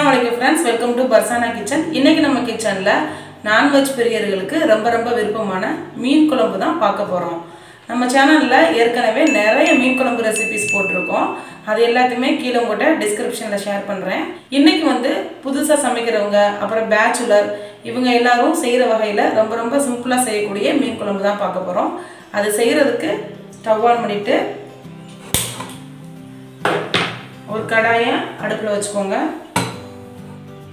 Assalamualaikum friends, welcome to Barsana Kitchen. இன்னைக்கு நம்ம கிச்சன்ல நான்வெஜ் பிரியர்களுக்கு ரொம்ப விருப்பமான மீன் குழம்பு தான் பார்க்க போறோம். நம்ம சேனல்ல ஏற்கனவே நிறைய மீன் குழம்பு ரெசிபீஸ் போட்டுருக்கோம். அது எல்லாத்தையுமே கீழ உங்கட்ட டிஸ்கிரிப்ஷன்ல ஷேர் பண்றேன். இன்னைக்கு வந்து புதுசா சமைக்கிறவங்க, அப்புறம் பேச்சுலர் இவங்க எல்லாரும் செய்யற வகையில ரொம்ப சிம்பிளா செய்யக்கூடிய மீன் குழம்பு தான் பார்க்க போறோம். அது செய்யிறதுக்கு ஸ்டவ் ஆன் பண்ணிட்டு ஒரு கடாயை அடுப்புல வச்சுக்கோங்க.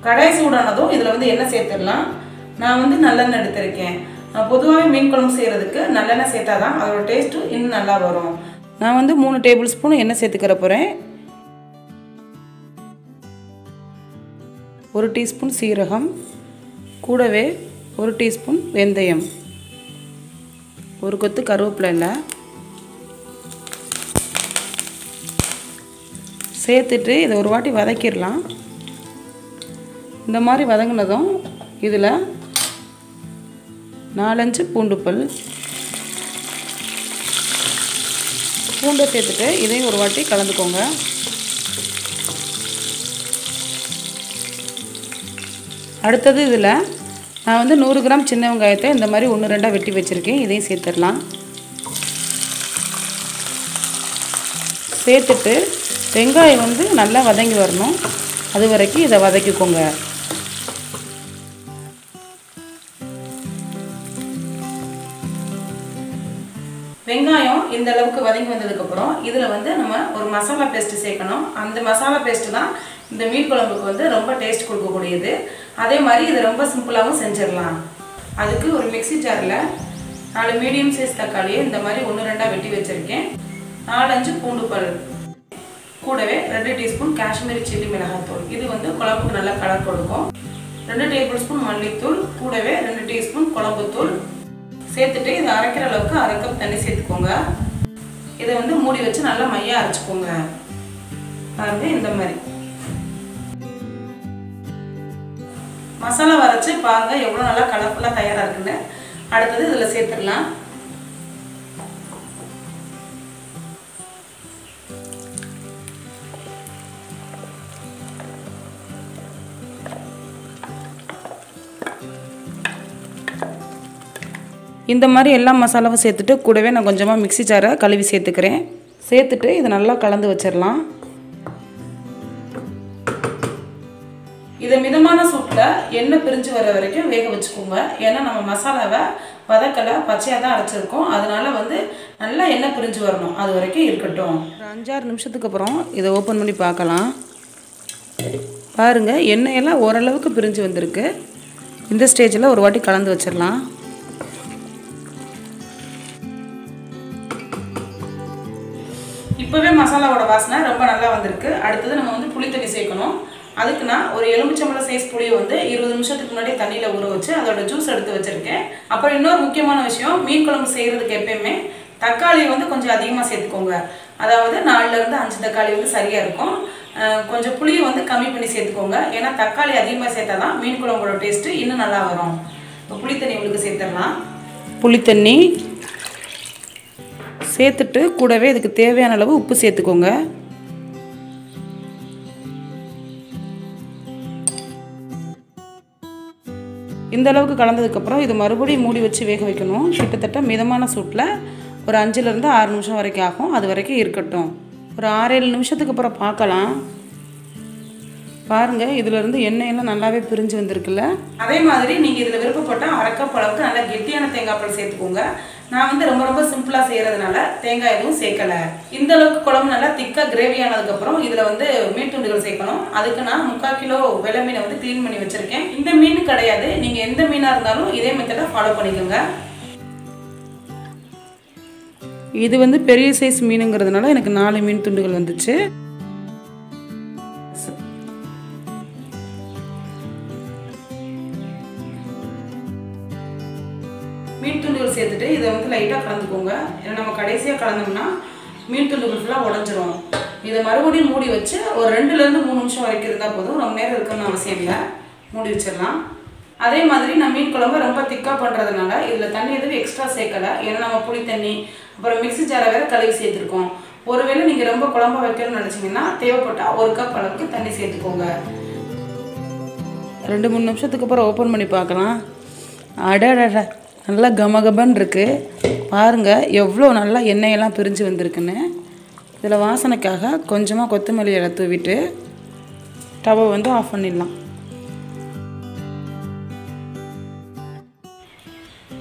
கடாய் சூடானதும் இதுல வந்து எண்ணெய் சேர்த்துடலாம். நான் வந்து நல்லெண்ணெய் எடுத்துர்க்கேன். பொதுவாவே மீன் குழம்பு செய்யிறதுக்கு நல்லெண்ணெய் சேர்த்தாதான் அதோட டேஸ்ட் இன்னும் நல்லா வரும். நான் வந்து 3 டேபிள் ஸ்பூன் எண்ணெய் சேர்த்துக்கற போறேன். 1 டீஸ்பூன் சீரகம், கூடவே 1 டீஸ்பூன் வெந்தயம், 1 கொத்து கருவேப்பிலை சேர்த்துட்டு இதை ஒரு வாட்டி வதக்கிடலாம். இந்த மாதிரி வதங்கினதும் இதில் 4-5 பூண்டு பல் பூண்டை சேர்த்துட்டு இதையும் ஒரு வாட்டி கலந்துக்கோங்க. அடுத்தது இதில் நான் வந்து 100 கிராம் சின்ன வெங்காயத்தை இந்த மாதிரி 1-2 வெட்டி வச்சுருக்கேன். இதையும் சேர்த்துடலாம். சேர்த்துட்டு வெங்காயம் வந்து நல்லா வதங்கி வரணும். அது வரைக்கும் இதை வதக்கிக்கோங்க. வெங்காயம் இந்த அளவுக்கு வதங்கி வந்ததுக்கு அப்புறம் இதுல வந்து நம்ம ஒரு மசாலா பேஸ்ட் சேர்க்கணும். அந்த மசாலா பேஸ்ட் தான் இந்த மீன் குழம்புக்கு வந்து ரொம்ப டேஸ்ட் கொடுக்கக்கூடியது. அதே மாதிரி இது ரொம்ப சிம்பிளாகவும் செஞ்சிடலாம். அதுக்கு ஒரு மிக்ஸி ஜாரில் 4 மீடியம் சைஸ் தக்காளியை இந்த மாதிரி 1-2 வெட்டி வச்சிருக்கேன். 4-5 பூண்டு பல், கூடவே 2 டீஸ்பூன் காஷ்மீரி சில்லி மிளகாய்த்தூள். இது வந்து குழம்புக்கு நல்ல கலர் கொடுக்கும். 2 டேபிள் ஸ்பூன் மல்லித்தூள், கூடவே 2 டீஸ்பூன் குழம்புத்தூள் சேர்த்துட்டு இதை அரைக்கிற அளவுக்கு 1/2 கப் தண்ணி சேர்த்துக்கோங்க. இதை வந்து மூடி வச்சு நல்லா மையா அரைச்சுக்கோங்க. பாருங்க, இந்த மாதிரி மசாலா வரைச்சு பாருங்க எவ்வளவு நல்லா கலர்ஃபுல்லா தயாரா இருக்குன்னு. அடுத்தது இதுல சேர்த்துடலாம். இந்த மாதிரி எல்லா மசாலாவும் சேர்த்துட்டு கூடவே நான் கொஞ்சமாக மிக்ஸி ஜாரை கழுவி சேர்த்துக்கிறேன். சேர்த்துட்டு இதை நல்லா கலந்து வச்சிடலாம். இதை மிதமான சூட்டில் எண்ணெய் பிரிஞ்சு வர வரைக்கும் வேக வச்சுக்கோங்க. ஏன்னா நம்ம மசாலாவை வதக்கலை, பச்சையாக தான் அரைச்சிருக்கோம். அதனால வந்து நல்லா எண்ணெய் பிரிஞ்சு வரணும். அது வரைக்கும் இருக்கட்டும். ஒரு 5-6 நிமிஷத்துக்கு அப்புறம் இதை ஓப்பன் பண்ணி பார்க்கலாம். பாருங்கள், எண்ணெயெல்லாம் ஓரளவுக்கு பிரிஞ்சு வந்திருக்கு. இந்த ஸ்டேஜில் ஒரு வாட்டி கலந்து வச்சிடலாம். இப்போவே மசாலாவோட வாசனை ரொம்ப நல்லா வந்திருக்கு. அடுத்தது நம்ம வந்து புளி தண்ணி சேர்க்கணும். அதுக்கு நான் ஒரு எலுமிச்சம்பழம் சைஸ் புளியை வந்து 20 நிமிஷத்துக்கு முன்னாடி தண்ணியில் ஊற வச்சு அதோட ஜூஸ் எடுத்து வச்சுருக்கேன். அப்புறம் இன்னொரு முக்கியமான விஷயம், மீன் குழம்பு செய்கிறதுக்கு எப்பயுமே தக்காளி வந்து கொஞ்சம் அதிகமாக சேர்த்துக்கோங்க. அதாவது 4-5 தக்காளி வந்து சரியாக இருக்கும். கொஞ்சம் புளியை வந்து கம்மி பண்ணி சேர்த்துக்கோங்க. ஏன்னா தக்காளி அதிகமாக சேர்த்தா தான் மீன் குழம்போட டேஸ்ட்டு இன்னும் நல்லா வரும். இப்போ புளித்தண்ணி உங்களுக்கு சேர்த்துடலாம். புளித்தண்ணி சேர்த்துட்டு கூடவே இதுக்கு தேவையான அளவு உப்பு சேர்த்துக்கோங்க. இந்த அளவுக்கு கலந்ததுக்கப்புறம் இது மறுபடியும் மூடி வச்சு வேக வைக்கணும். கிட்டத்தட்ட மிதமான சூட்டில் ஒரு 5-6 நிமிஷம் வரைக்கும் ஆகும். அது வரைக்கும் இருக்கட்டும். ஒரு 6-7 நிமிஷத்துக்கு அப்புறம் பார்க்கலாம். பாருங்கள், இதிலேருந்து எண்ணெயெல்லாம் நல்லாவே பிரிஞ்சு வந்திருக்குல்ல. அதே மாதிரி நீங்கள் இதில் விருப்பப்பட்டால் 1/2 கப் அளவுக்கு நல்லா கெட்டியான தேங்காய் பால் சேர்த்துக்கோங்க. நான் வந்து ரொம்ப சிம்பிளாக செய்கிறதுனால தேங்காய் எதுவும் சேர்க்கலை. இந்த அளவுக்கு குழம்பு நல்லா திக்காக கிரேவி ஆனதுக்கப்புறம் இதில் வந்து மீன் துண்டுகள் சேர்க்கணும். அதுக்கு நான் 3/4 கிலோ விலமீனை வந்து க்ளீன் பண்ணி வச்சுருக்கேன். இந்த மீன் கிடையாது, நீங்கள் எந்த மீனாக இருந்தாலும் இதே மெத்தடை ஃபாலோ பண்ணிக்கோங்க. இது வந்து பெரிய சைஸ் மீனுங்கிறதுனால எனக்கு 4 மீன் துண்டுகள் வந்துச்சு. மீன் துண்டுகள் சேர்த்துட்டு இதை வந்து லைட்டாக கலந்துக்கோங்க. ஏன்னா நம்ம கடைசியாக கலந்தோம்னா மீன் துண்டுகள் ஃபுல்லாக உடஞ்சிரும். இதை மறுபடியும் மூடி வச்சு ஒரு 2-3 நிமிஷம் வரைக்கும் இருந்தால் போதும். ரொம்ப நேரம் இருக்குன்னு அவசியம் இல்லை. மூடி வச்சிடலாம். அதே மாதிரி நான் மீன் குழம்பு ரொம்ப திக்காக பண்ணுறதுனால இதில் தண்ணி எதுவும் எக்ஸ்ட்ரா சேர்க்கலை. ஏன்னா நம்ம புளி தண்ணி அப்புறம் மிக்ஸி ஜாரை வேறு கழுவி சேர்த்துருக்கோம். ஒருவேளை நீங்கள் ரொம்ப குழம்பு வைக்கணும்னு நினச்சிங்கன்னா தேவைப்பட்டால் 1 கப் அளவுக்கு தண்ணி சேர்த்துக்கோங்க. 2-3 நிமிஷத்துக்கு அப்புறம் ஓப்பன் பண்ணி பார்க்கலாம். அடடட நல்லா கமகபன்னு இருக்குது பாருங்கள், எவ்வளோ நல்லா எண்ணெயெல்லாம் பிரிஞ்சு வந்திருக்குன்னு. இதில் வாசனைக்காக கொஞ்சமாக கொத்தமல்லி இலை தூவிட்டு ஸ்டவ்வை வந்து ஆஃப் பண்ணிடலாம்.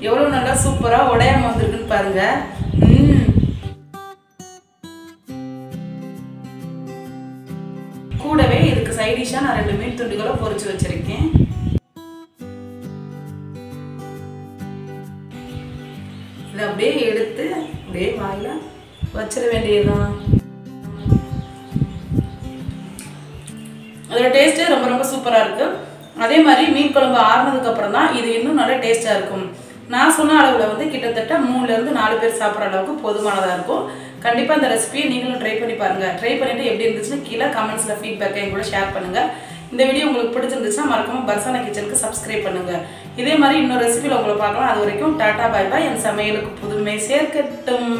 எவ்வளோ நல்லா சூப்பராக உடையாமல் வந்திருக்குன்னு பாருங்கள். கூடவே இதுக்கு சைடிஷாக நான் 2 மீன் துண்டுகளை பொரிச்சு வச்சுருக்கேன். இதை அப்படியே எடுத்து அப்படியே வாயில் வச்சிட வேண்டியதுதான். அதோட டேஸ்ட்டு ரொம்ப ரொம்ப சூப்பராக இருக்குது. அதே மாதிரி மீன் குழம்பு ஆறுனதுக்கப்புறம் தான் இது இன்னும் நல்லா டேஸ்ட்டாக இருக்கும். நான் சொன்ன அளவில் வந்து கிட்டத்தட்ட 3லேருந்து 4 பேர் சாப்பிட்ற அளவுக்கு போதுமானதாக இருக்கும். கண்டிப்பாக இந்த ரெசிபியை நீங்களும் ட்ரை பண்ணி பாருங்கள். ட்ரை பண்ணிவிட்டு எப்படி இருந்துச்சுன்னு கீழே கமெண்ட்ஸில் ஃபீட்பேக்கை என் கூட ஷேர் பண்ணுங்கள். இந்த வீடியோ உங்களுக்கு பிடிச்சிருந்துச்சுன்னா மறக்காமல் பர்சானா கிச்சனுக்கு சப்ஸ்கிரைப் பண்ணுங்கள். இதே மாதிரி இன்னொரு ரெசிபியில் உங்களை பார்க்கலாம். அது வரைக்கும் டாட்டா பாய் பாய். என் சமையலுக்கு புதுமை சேர்க்கட்டும்.